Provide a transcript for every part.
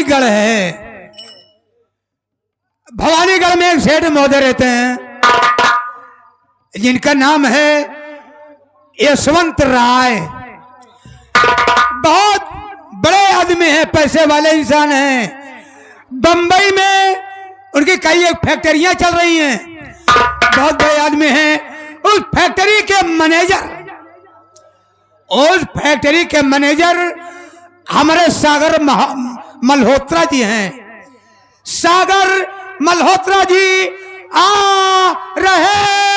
भवानीगढ़ है। भवानीगढ़ में एक सेठ महोदय रहते हैं जिनका नाम है यशवंत राय। बहुत बड़े आदमी हैं, पैसे वाले इंसान हैं। बंबई में उनकी कई एक फैक्ट्रियां चल रही हैं, बहुत बड़े आदमी हैं। उस फैक्ट्री के मैनेजर हमारे सागर मल्होत्रा जी हैं। सागर मल्होत्रा जी आ रहे हैं।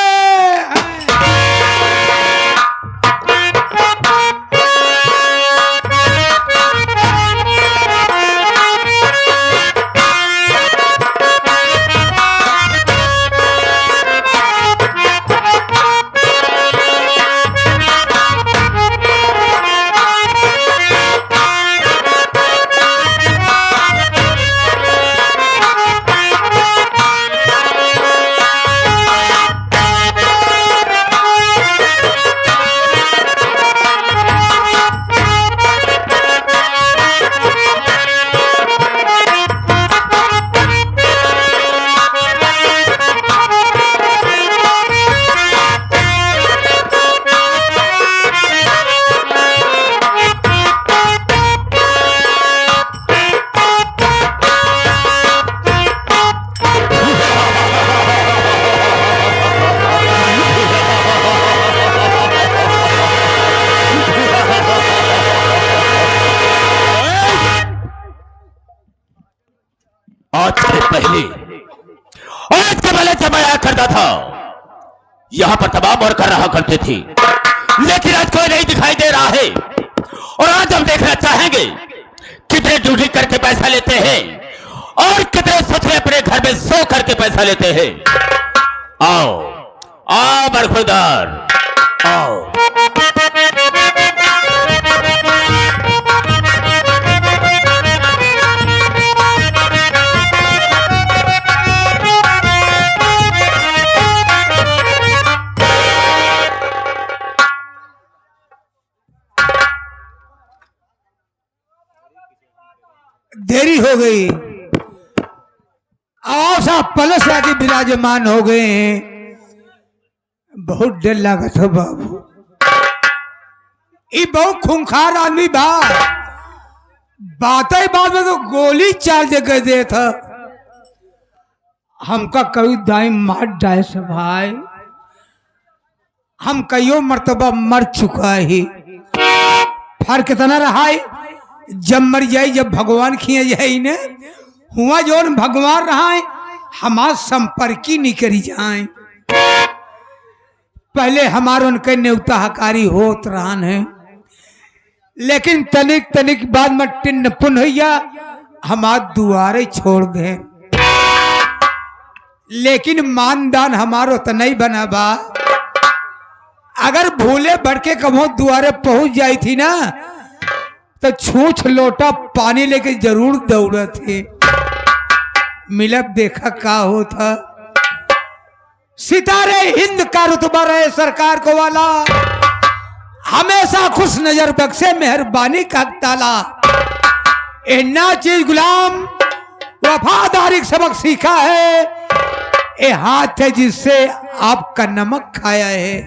आज के पहले जब आया करता था यहां पर तमाम और कर रहा करते थे, लेकिन आज कोई नहीं दिखाई दे रहा है। और आज हम देखना चाहेंगे कितने ड्यूटी करके पैसा लेते हैं और कितने सोचे अपने घर में सो करके पैसा लेते हैं। आओ आओ बरखुरदार आओ। देरी हो गई, आशा पलस आके विराजमान हो गए हैं। बहुत डर लागत हो बाबू, ये बहुत खूंखार आदमी बा। बात में तो गोली चार जगह दे था, हमका कभी दाई मार डाय से भाई। हम कईयों मर्तबा मर चुका ही, फर्क इतना रहा है जब मर जाए, जब भगवान खिए जाए ने हुआ जोन भगवान रहा है हमार संपर्की नहीं करी जाए। पहले हमारे उनके न्योता हकारी होत रहा है, लेकिन तनिक तनिक बाद मट्टी नपुन होइया हमार दुआरे छोड़ गए। लेकिन मानदान हमारो तो नहीं बना बा। अगर भूले भड़के कभो दुआरे पहुंच जाई थी ना तो छूछ लोटा पानी लेके जरूर दौड़ा थे। मिलब देखा का होता। सितारे हिंद का रुतबा रहे सरकार को वाला, हमेशा खुश नजर बख्शे मेहरबानी का ताला। इन्ना चीज गुलाम वफादारी का सबक सीखा है, ये हाथ है जिससे आपका नमक खाया है।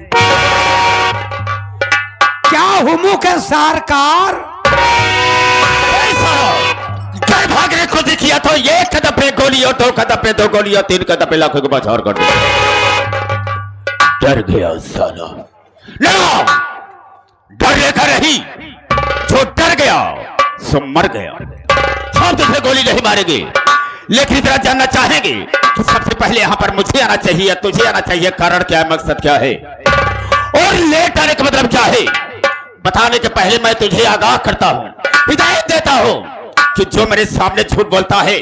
क्या हुमू के सरकार भागने को दिखिया तो एक कदम पे गोली और दो कदम पे दो गोली और तीन कदम पे लाखों को बचाव कर दिया। डर गया साला, ना डर लेकर रही, जो डर गया सो मर गया। हम तुझे गोली नहीं मारेंगे, लेकिन इतना जानना चाहेंगे कि सबसे पहले यहाँ पर मुझे आना चाहिए, तुझे आना चाहिए। कारण क्या है, मकसद क्या है और लेट आने का मतलब क्या है, बताने के पहले मैं तुझे आगाह करता हूँ, हिदायत देता हूँ कि जो मेरे सामने झूठ बोलता है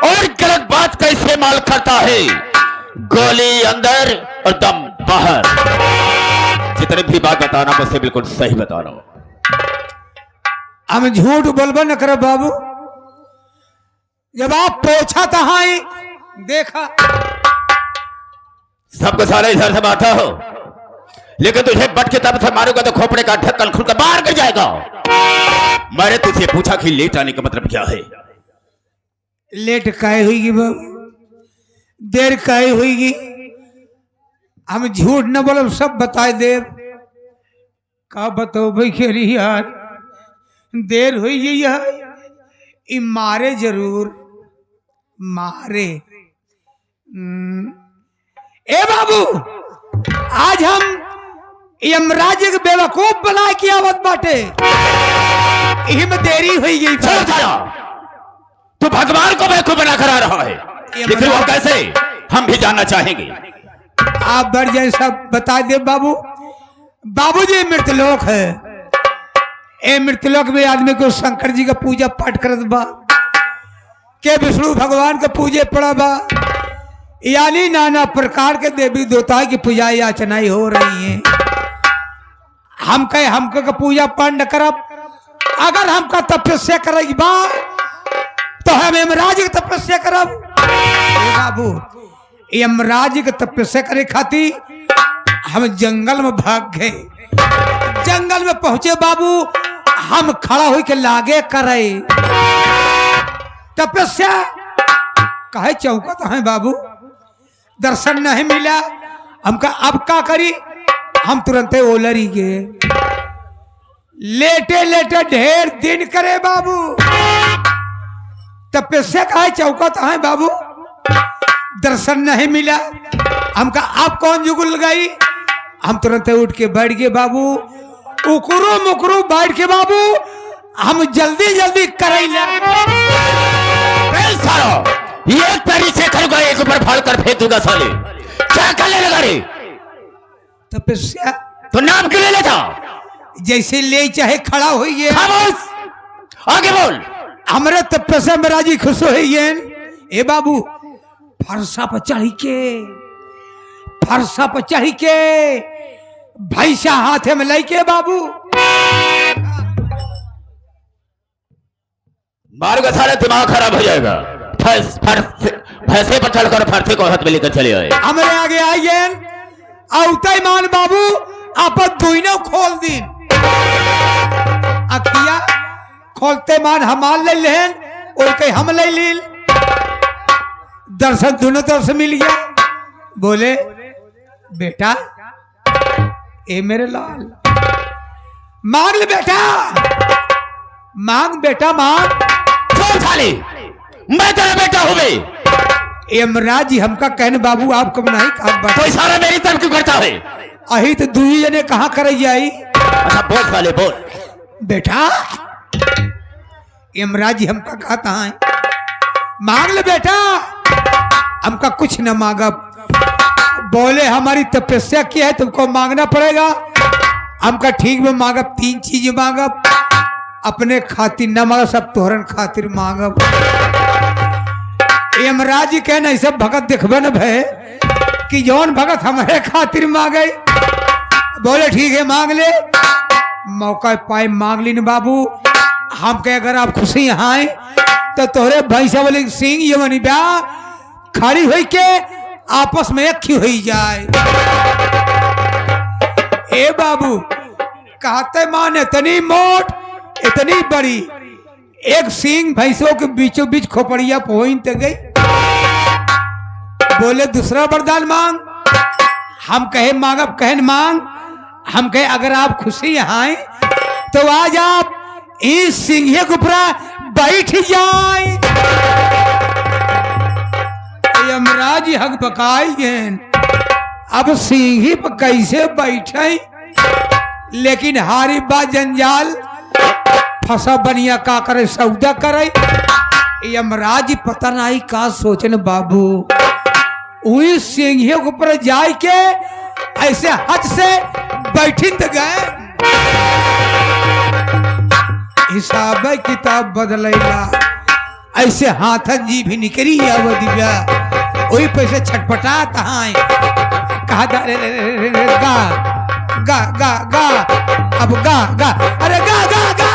और गलत बात का इस्तेमाल करता है, गोली अंदर और दम बाहर। जितनी भी बात बताना मुझसे बिल्कुल सही बताना। हम झूठ बोलबो न करो बाबू। जब आप पोछा तहा देखा सबको सारे इधर से बांटा हो, लेकिन तुझे बट के तब से मारूंगा तो खोपड़े का ढक्कन खुलकर बाहर गिर जाएगा। मैंने तुझे पूछा कि लेट आने का मतलब क्या है, लेट काहे हुईगी बाबू, देर काहे हुईगी? हम झूठ न बोलब, सब बताए देव। का बताओ भाई खेली यार, देर हुई यार। ई मारे जरूर मारे। ए बाबू, आज हम यमराज के बेवकूफ बना के आवत बाटे, इम देरी हुई गई। तू भगवान को बेवकूफ बना कर आ रहा है, लेकिन वो कैसे, हम भी जानना चाहेंगे। आप बढ़ जाए, सब बता दे बाबू। बाबूजी मृतलोक है, ए मृतलोक में आदमी को शंकर जी का पूजा पाठ करत बा, के विष्णु भगवान के पूजे पड़ा बा, यानी नाना प्रकार के देवी देवता की पूजा याचनाएं हो रही हैं। हम कहे हमको का पूजा पाठ न करब, अगर हमका तपस्या करेगी बा तो हम यमराज की तपस्या करब। बाबू, यमराज की तपस्या करे खातिर हम जंगल में भाग गए। जंगल में पहुंचे बाबू, हम खड़ा हुई के लागे करे तपस्या, कहे चौकत है बाबू, दर्शन नहीं मिला। हमका अब का करी, हम तुरंत ओलरी गए। लेटे लेटे ढेर दिन करे बाबू, तपस्या कहे चौकत है बाबू, दर्शन नहीं मिला। हमका अब कौन जुगुल गई, हम तुरंत उठ के बैठ गए बाबू। उकरू मुकरू बैठ के बाबू, हम जल्दी जल्दी करैला। एक पैरी से करूंगा, एक ऊपर फाड़ कर फेंक दूंगा साले। क्या करने लगा रे? तपस्या तो नाम क्यों ले लेता? जैसे ले चाहे खड़ा हो गए। खामोश, आगे बोल। हमारे तपस्या में राजी खुश हो गए। ए बाबू, फरसा पर चढ़ी के, फरसा पर चढ़ी के भैंसा हाथे में लेके बाबू, मारूंगा सारा, दिमाग खराब हो जाएगा। भैंसे पर चढ़कर फरसे को हाथ में लेकर चले आए। हमारे आगे आइए, औते मान बाबू आप दुइनो खोल दिन। अखिया खोलते मान हमार ले लेन, और हम ले लील। दर्शन दोनों तरफ से मिल गया। बोले बेटा, ए मेरे लाल, मांग ले बेटा, मांग बेटा मांग। साले, मैं तेरा बेटा हूं बे। यमराज जी हमका कहने बाबू आपको नहीं कहा, तो इशारा मेरी तरफ क्यों करता है? अही तो दुई जने कहाँ करे जाई। अच्छा बोल साले बोल। बेटा, यमराज जी हमका कहता है मांग ले बेटा, हमका कुछ न मांगा। बोले हमारी तपस्या की है, तुमको मांगना पड़ेगा। हमका ठीक में मांगा, 3 चीज मांगा। अपने खातिर न मांगा, सब तोहरन खातिर मांगा। यमराज जी कहना ऐसे भगत देखबे न भय कि जौन भगत हमारे खातिर मांगे। बोले ठीक है मांग ले। मौका पाए मांग ली न बाबू। हम कहे अगर आप खुशी यहाँ आए तो तोहरे भैंसा वाले सिंह ये बनी ब्या खड़ी हुई के आपस में एक हुई जाए। ए बाबू, कहते मान इतनी मोट, इतनी बड़ी, एक सिंह भैंसों के बीचों बीच खोपड़िया पहुंच गई। बोले दूसरा वरदान मांग। हम कहे मांगब, कहन मांग। हम कहे अगर आप खुशी यहाँ आए तो आज आप इस सिंह के ऊपर बैठ जाए। यमराज हक बकाई गए, अब सिंह पर कैसे बैठे, लेकिन हारी बा जंजाल, फसा बनिया का करे सौदा करे। यमराज पता नहीं का सोचन बाबू। वही सिंह के ऊपर जाए के ऐसे हद से बैठिन गए। हिसाब किताब बदलेगा, ऐसे हाथ जी भी निकली दिव्या, वही पैसे छटपटाता है। कहा गा गा गा गा, अब गा गा, अरे गा गा गा,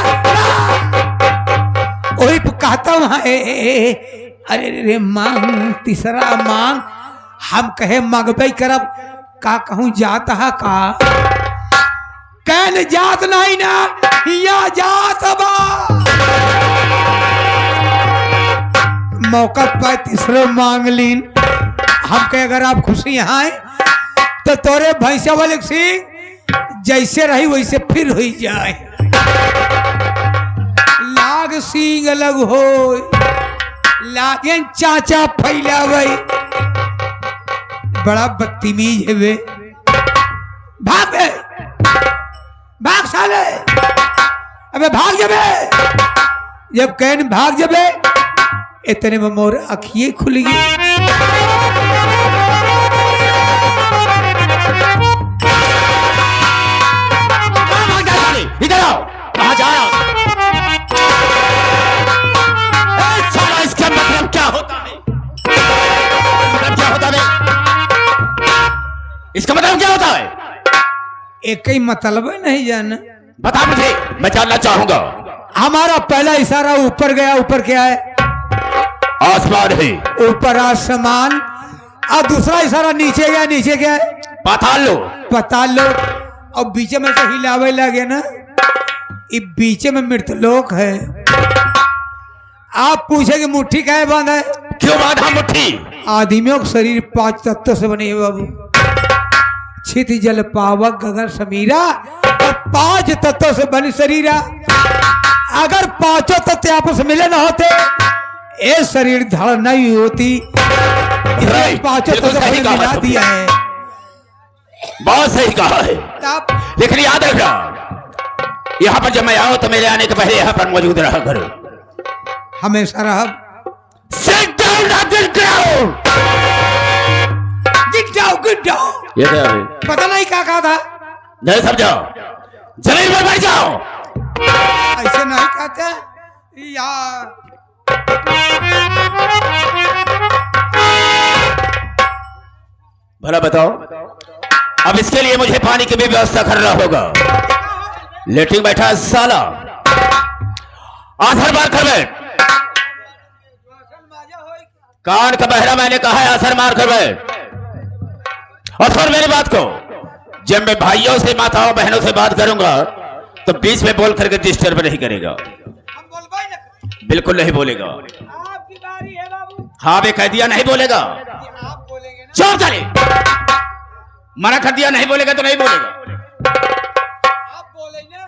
वही कहता हूँ अरे रे मांग, तीसरा मांग। हम कहे मांगबे करब, का कहूँ जाता है का कहन जात नहीं ना, या जात बा मौका पाए तीसरे मांग लीन। हम कहे अगर आप खुशी आए तो तोरे भैंसा वाले सिंह जैसे रही वैसे फिर हो जाए। लाग सिंह अलग हो लागे चाचा फैलावे। बड़ा बदतमीज है वे। भाग बे, भाग साले, अबे भाग जबे। जब कहन भाग जबे इतने में मोर अखिए खुल गई। इधर आओ, कहाँ जा रहा? इसका मतलब क्या होता है? क्या होता है? इसका मतलब क्या होता है? एक ही मतलब है नहीं जाना। बता मुझे, मैं जानना चाहूंगा। हमारा पहला इशारा ऊपर गया। ऊपर क्या है? आसमान है। ऊपर आसमान। और दूसरा इशारा नीचे गया। नीचे क्या है? पाताल लो। पाताल लो। और बीच में से हिलावे लगे ना, ये बीच में मृतलोक है। आप पूछेंगे मुट्ठी काहे बांधा है? क्यों बांधा मुट्ठी? आदमियों का शरीर 5 तत्वों से बने है बाबू। छित जल पावक गगन समीरा और 5 तत्वों से बनी शरीरा। अगर 5 तत्व आपस में मिले ना होते ये शरीर धड़ नहीं होती। 5 तत्व से मिला दिया है। बहुत सही कहा है। लेकिन याद रखना, यहाँ पर जब मैं आऊं तो मेरे आने के पहले यहाँ पर मौजूद रहा करो। हमेशा रहा। Sit down, not sit down. गिर जाओ गिर जाओ। ये क्या है? पता नहीं क्या कहा था। नहीं समझो, जमीन पर बैठ जाओ। ऐसे नहीं कहते यार। भला बताओ, अब इसके लिए मुझे पानी की भी व्यवस्था करना होगा। लेटिंग बैठा साला, आसर मार कर बैठ। कान का बहरा मैंने कहा है, आसर मार कर बैठ। और सुन मेरी बात को, जब मैं भाइयों से माताओं बहनों से बात करूंगा तो बीच में बोल करके डिस्टर्ब नहीं करेगा। बिल्कुल नहीं बोलेगा। आपकी बारी है बाबू। हाँ बे कह दिया नहीं बोलेगा। आप बोलेंगे ना। चुप चले, मना कर दिया नहीं बोलेगा तो नहीं बोलेगा। आप बोले ना।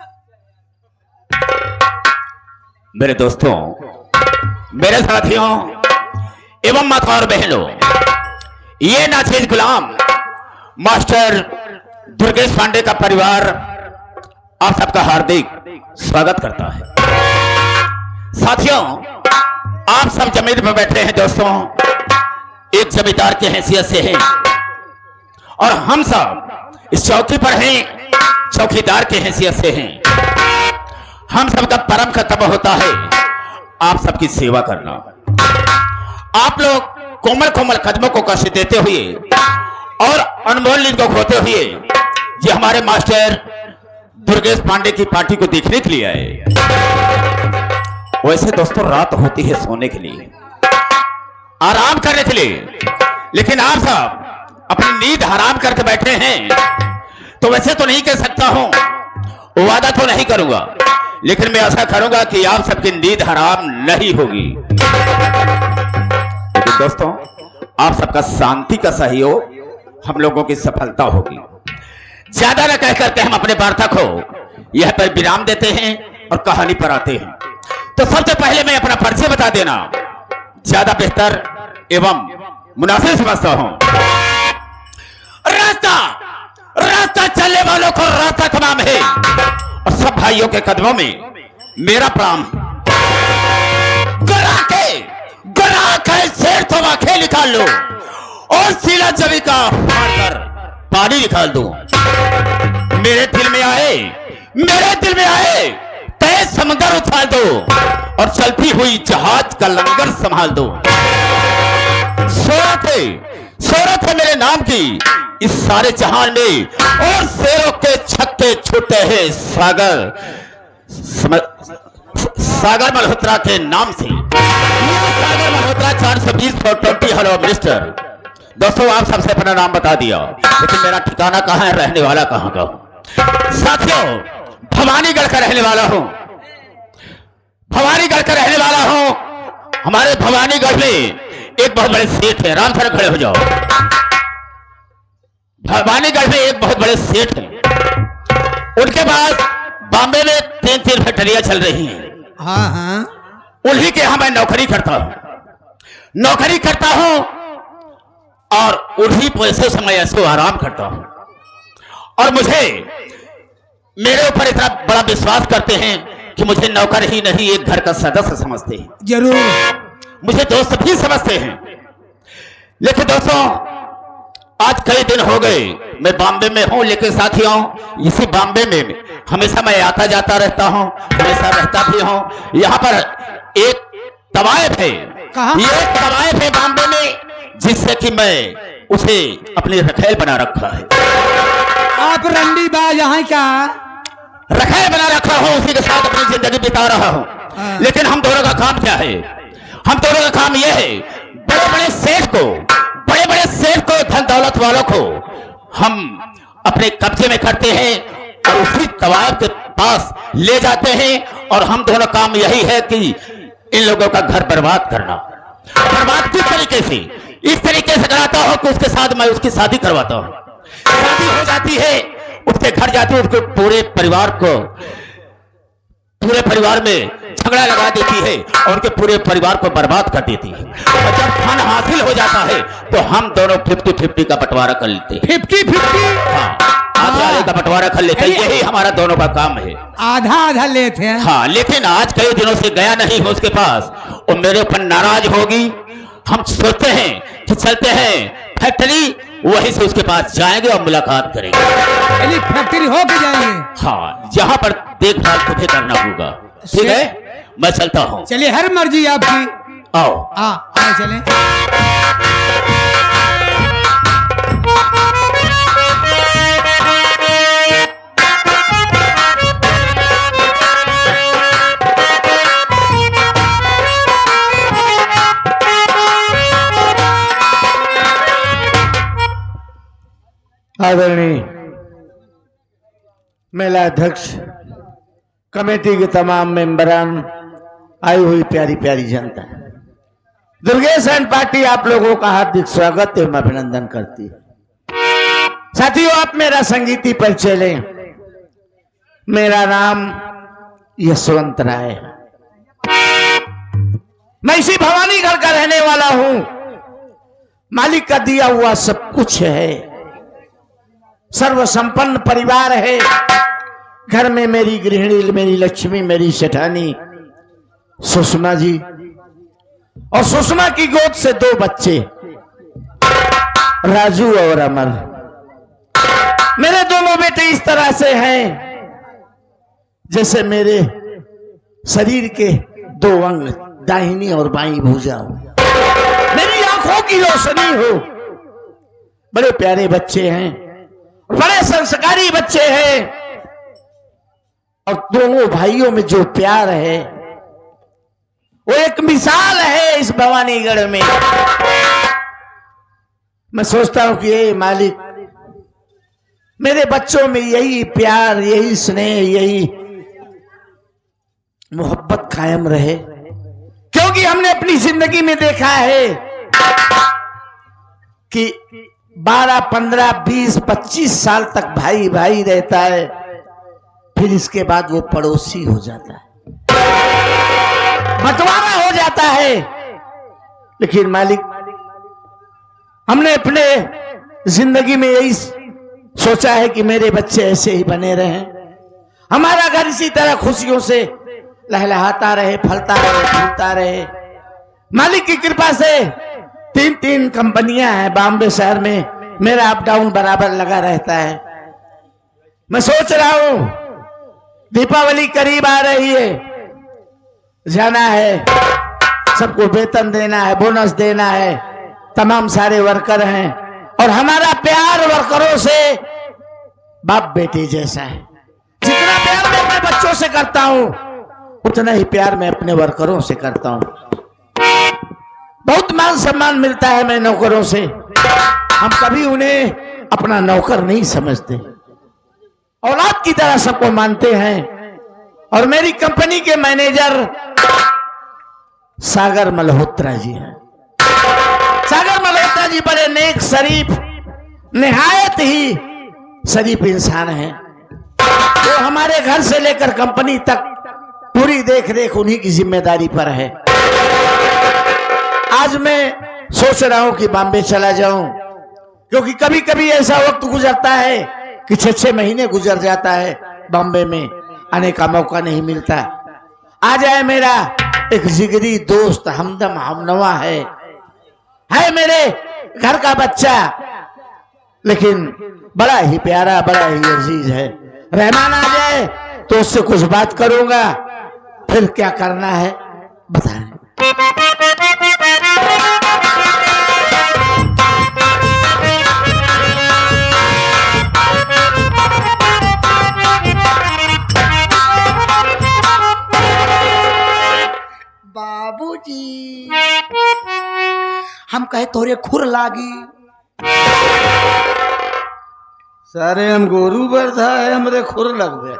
मेरे दोस्तों, मेरे साथियों एवं माता और बहनों, ये नाचीज गुलाम मास्टर दुर्गेश पांडे का परिवार आप सबका हार्दिक स्वागत करता है। साथियों, आप सब जमीन पर बैठे हैं दोस्तों, एक जमींदार की हैसियत से हैं और हम सब इस चौकी पर हैं चौकीदार की हैसियत से हैं। हम सबका परम कर्तव्य होता है आप सबकी सेवा करना। आप लोग कोमल कोमल कदमों को कष्ट देते हुए और अनमोल नींद को खोते हुए ये हमारे मास्टर दुर्गेश पांडे की पार्टी को देखने के लिए आए। वैसे दोस्तों रात होती है सोने के लिए, आराम करने के लिए, लेकिन आप सब अपनी नींद हराम करके बैठे हैं। तो वैसे तो नहीं कह सकता हूं, वादा तो नहीं करूंगा, लेकिन मैं ऐसा करूंगा कि आप सबकी नींद हराम नहीं होगी। लेकिन दोस्तों, आप सबका शांति का सहयोग हम लोगों की सफलता होगी। ज्यादा न कह करके हम अपने वार्ता को यह पर विराम देते हैं और कहानी पर आते हैं। तो सबसे पहले मैं अपना परिचय बता देना ज्यादा बेहतर एवं मुनासिब समझता हूं। रास्ता रास्ता चलने वालों को रास्ता तमाम है और सब भाइयों के कदमों में मेरा प्रणाम। गरा के शेर तो आंखें निकाल लो और सीला जमी का फाड़कर पानी निकाल दो। मेरे दिल में आए तेज समंदर उछाल दो और चलती हुई जहाज का लंगर संभाल दो। शोहरत है मेरे नाम की इस सारे जहान में और शेरों के छक्के छूटे हैं सागर मल्होत्रा के नाम से। सागर मल्होत्रा 420/20 हेलो मिनिस्टर। दोस्तों, आप सबसे अपना नाम बता दिया, लेकिन मेरा ठिकाना कहाँ है, रहने वाला कहाँ का हूं। साथियों, भवानीगढ़ का रहने वाला हूं, भवानीगढ़ का रहने वाला हूं हमारे भवानीगढ़ में एक बहुत बड़े सेठ है। राम सर खड़े हो जाओ। भवानीगढ़ में एक बहुत बड़े सेठ हैं, उनके पास बॉम्बे में 3 फैक्ट्रियां चल रही हैं। हाँ हाँ। उन्हीं के यहां मैं नौकरी करता हूं और उन्हीं पैसे से मैं ऐसे आराम करता हूं। और मुझे मेरे ऊपर इतना बड़ा विश्वास करते हैं कि मुझे नौकर ही नहीं एक घर का सदस्य समझते हैं। जरूर। मुझे दोस्त भी समझते हैं। लेकिन दोस्तों, आज कई दिन हो गए मैं बॉम्बे में हूं, लेकिन साथियों इसी बॉम्बे में हमेशा मैं आता जाता रहता हूं, हमेशा रहता भी हूं। यहाँ पर एक तवायफ है। कहाँ? ये एक तवायफ है बॉम्बे में, जिससे कि मैं उसे अपनी रखेल बना रखा है। आप रंडी बाज यहाँ क्या? रखेल बना रखा हूं, उसी के साथ अपनी जिंदगी बिता रहा हूं। लेकिन हम दोनों का काम क्या है? हम दोनों का काम यह है, बड़े बड़े सेठ को धन दौलत वालों को हम अपने कब्जे में करते हैं और उसी तवायफ के पास ले जाते हैं। और हम दोनों काम यही है कि इन लोगों का घर बर्बाद करना। बर्बाद किस तरीके से? इस तरीके से कराता हूं कि उसके साथ मैं उसकी शादी करवाता हूं। शादी हो जाती है, उसके घर जाती है, उसके पूरे परिवार में झगड़ा लगा देती है और उनके पूरे परिवार को बर्बाद कर देती है। और जब धन हासिल हो जाता है तो हम दोनों 50-50 का बंटवारा कर लेते हैं। 50-50? हाँ, आधे का बंटवारा कर लेते हैं। यही हमारा दोनों का काम है। आधा लेते हैं। हाँ, लेकिन आज कई दिनों से गया नहीं हो उसके पास, वो मेरे ऊपर नाराज होगी। हम सोचते हैं कि चलते हैं फैक्ट्री, वहीं से उसके पास जाएंगे और मुलाकात करेंगे। फैक्ट्री होके जाएंगे? हाँ, जहाँ पर देखभाल तुझे करना होगा। ठीक है, मैं चलता हूँ। चलिए, हर मर्जी आपकी। आओ। आओ चलें। आदरणीय मेला अध्यक्ष, कमेटी के तमाम मेंबरान, आई हुई प्यारी प्यारी जनता, दुर्गेश एंड पार्टी आप लोगों का हार्दिक स्वागत एवं अभिनंदन करती है। साथियों, आप मेरा संगीती परिचय लें। मेरा नाम यशवंत राय है। मैं इसी भवानीगढ़ का रहने वाला हूं। मालिक का दिया हुआ सब कुछ है, सर्वसंपन्न परिवार है। घर में मेरी गृहिणी, मेरी लक्ष्मी, मेरी सेठानी सुषमा जी, और सुषमा की गोद से 2 बच्चे, राजू और अमर। मेरे दोनों बेटे इस तरह से हैं जैसे मेरे शरीर के 2 अंग, दाहिनी और बाईं भुजा हो, मेरी आंखों की रोशनी हो। बड़े प्यारे बच्चे हैं, बड़े संस्कारी बच्चे हैं। और दोनों भाइयों में जो प्यार है वो एक मिसाल है इस भवानीगढ़ में। मैं सोचता हूं कि ये मालिक मेरे बच्चों में यही प्यार, यही स्नेह, यही मोहब्बत कायम रहे, क्योंकि हमने अपनी जिंदगी में देखा है कि 12, 15, 20, 25 साल तक भाई भाई रहता है, फिर इसके बाद वो पड़ोसी हो जाता है, बंटवारा हो जाता है। लेकिन मालिक, हमने अपने जिंदगी में यही सोचा है कि मेरे बच्चे ऐसे ही बने रहें, हमारा घर इसी तरह खुशियों से लहलहाता रहे, फलता रहे, फूलता रहे। मालिक की कृपा से 3 कंपनियां हैं बॉम्बे शहर में, मेरा अप डाउन बराबर लगा रहता है। मैं सोच रहा हूं दीपावली करीब आ रही है, जाना है, सबको वेतन देना है, बोनस देना है, तमाम सारे वर्कर हैं, और हमारा प्यार वर्करों से बाप बेटे जैसा है। जितना प्यार मैं अपने बच्चों से करता हूं, उतना ही प्यार मैं अपने वर्करों से करता हूं। बहुत मान सम्मान मिलता है मैं नौकरों से। हम कभी उन्हें अपना नौकर नहीं समझते, औलाद की तरह सबको मानते हैं। और मेरी कंपनी के मैनेजर सागर मल्होत्रा जी हैं। सागर मल्होत्रा जी बड़े नेक शरीफ, निहायत ही शरीफ इंसान हैं। वो हमारे घर से लेकर कंपनी तक पूरी देख रेख उन्हीं की जिम्मेदारी पर है। आज मैं सोच रहा हूं कि बॉम्बे चला जाऊं, क्योंकि कभी कभी ऐसा वक्त गुजरता है कि 6-6 महीने गुजर जाता है, बॉम्बे में आने का मौका नहीं मिलता। आ जाए मेरा एक जिगरी दोस्त, हमदम हमनवा है मेरे घर का बच्चा, लेकिन बड़ा ही प्यारा, बड़ा ही अजीज है। रहमान आ जाए तो उससे कुछ बात करूंगा, फिर क्या करना है बताएं। बाबूजी हम कहे तोरे खुर लागी। सारे हम गोरू बरधा है, हमरे खुर लग गए,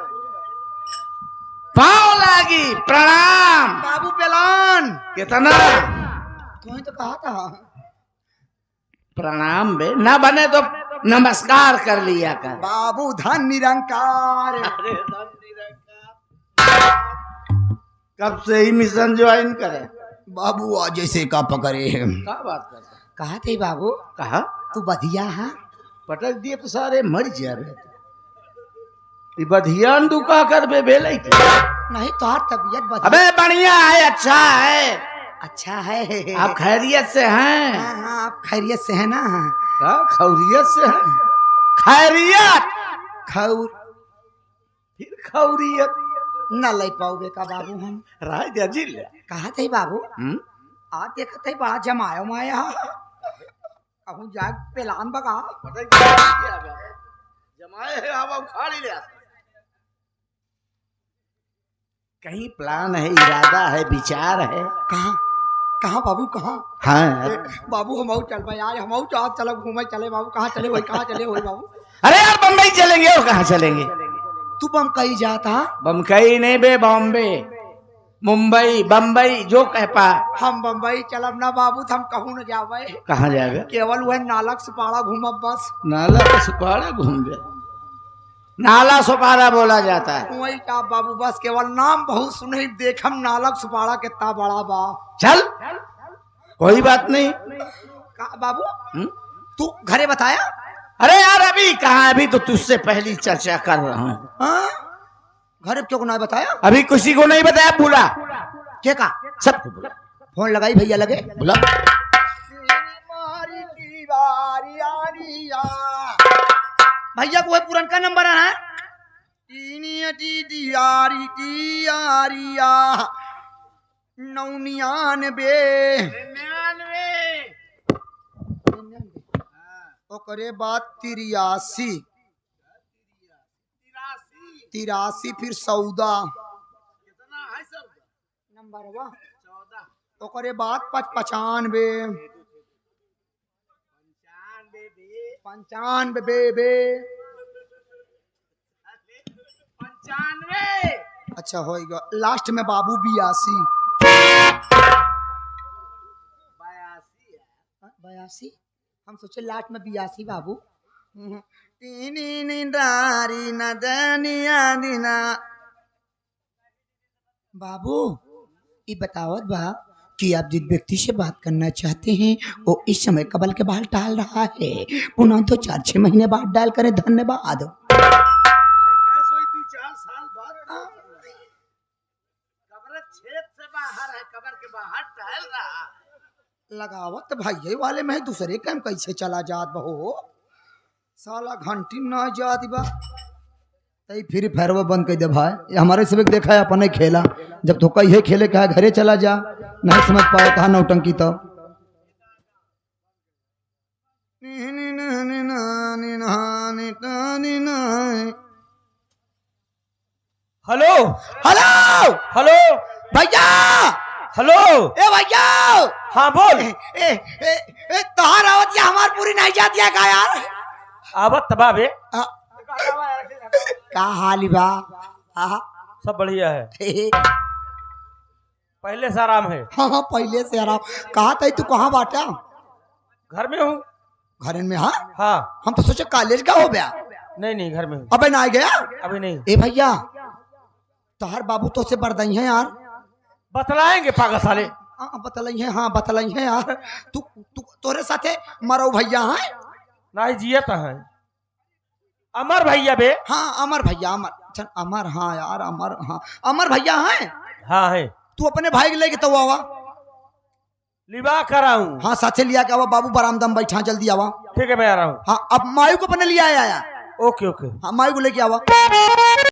पाँव लागी। प्रणाम बाबू पेलान कितना तू तो कहा था। प्रणाम बे, ना बने तो नमस्कार कर लिया कर। बाबू धन निरंकार। कब से ही मिशन ज्वाइन करे बाबू आज जैसे का पकड़े हैं। क्या बात कर रहे? कहा थे बाबू कहा तू बधिया है। पटक दिए तो सारे मर जा रहे। बधियान दुका कर बे बेले नहीं तो तबीयत बधिया। अबे बढ़िया है, अच्छा है। अच्छा है। आप खैरियत से हैं? हाँ हाँ आप खैरियत से है ना। क्या खौरियत से हैं? खैरियत खौर फिर खौरियत न ले पाओगे का बाबू हम। राय दे जिल कहा थे बाबू आज देखा थे बड़ा जमाया माया कहूँ जाग पेलान बगा जमाए है हवा उखाड़ ले। कहीं प्लान है, इरादा है, विचार है? कहाँ कहाँ बाबू कहाँ? हाँ बाबू हम चल भाई आज हम चलो घूमे चले बाबू। कहाँ चले वही कहाँ चले वही बाबू? अरे यार बम्बई चलेंगे और कहाँ चलेंगे? तू बम्बई जाता? बम्बई नहीं बे, बॉम्बे, मुंबई, बम्बई जो कह पा। हम बम्बई चलब ना बाबू, हम कहूँ न जावे। कहाँ जाएगा? केवल वह नालक सुपाड़ा घूमब बस। नाला का सुपारा घूम गया। नाला सुपारा बोला जाता है वही का बाबू, बस केवल नाम बहुत सुने देखम नालक सुपाड़ा कितना बड़ा बा। चल कोई बात नहीं। का बाबू तू घरे बताया? अरे यार अभी कहाँ, अभी तो तुझसे पहली चर्चा कर रहा हूँ। घरे क्यों नहीं बताया? अभी किसी को नहीं बताया, बुला क्या का? सबको बुला। फोन लगाई भैया लगे बुला। भैया को पुरन का नंबर है। 99 ओकरे बाद 83 फिर 14 नंबर वा ओकरे बाद 95 बे। अच्छा होएगा लास्ट में बाबू 82 हम सोचे लास्ट में 82 बाबू। बाबू ये बतावत बा कि आप जिस व्यक्ति से बात करना चाहते हैं वो इस समय कबल के बाल डाल रहा है, पुनः तो 4-6 महीने बाद डाल करें। धन्यवाद। लगावत भाई वाले में दूसरे काम कैसे चला जात बहो, साला घंटी न जात बा। तई फिर फैरवा बंद कर दे भाई, हमारे सबक देखा है अपने खेला। जब तो कही है खेले कहा घरे चला जा, नहीं समझ पाओ कहा नौटंकी। तो हेलो हेलो हेलो भैया, हेलो ए भैया। हाँ बोल। तोहार आवत या हमार पूरी नहीं जाती है का यार? आवत तबा बे। का हाल बा? सब बढ़िया है। पहले से आराम है। हाँ हाँ पहले से आराम। कहा था तू कहाँ बाटा? घर में हूँ। घर में? हाँ हाँ। हम तो सोचे कॉलेज का हो गया। नहीं घर में हूँ। अबे ना गया अभी नहीं। ए भैया तोहर बाबू तो से बरदई है यार। बतलाएंगे पागल साले। हाँ बतलाई है, हाँ बतलाई है यार। तू तू तोरे साथे मरो भैया है ना ही जियत है। अमर भैया बे। हाँ अमर भैया, अमर चल अमर, हाँ यार अमर, हाँ अमर भैया है। हाँ है। तू अपने भाई के लेके तो आवा। लिवा कर हूँ। हाँ साथे लिया के आवा, बाबू बरामदा में बैठा, जल्दी आवा। ठीक है मैं आ रहा हूँ। हाँ अब मायू को अपने लिया आया। Okay okay. हाँ मायू को लेके आवा।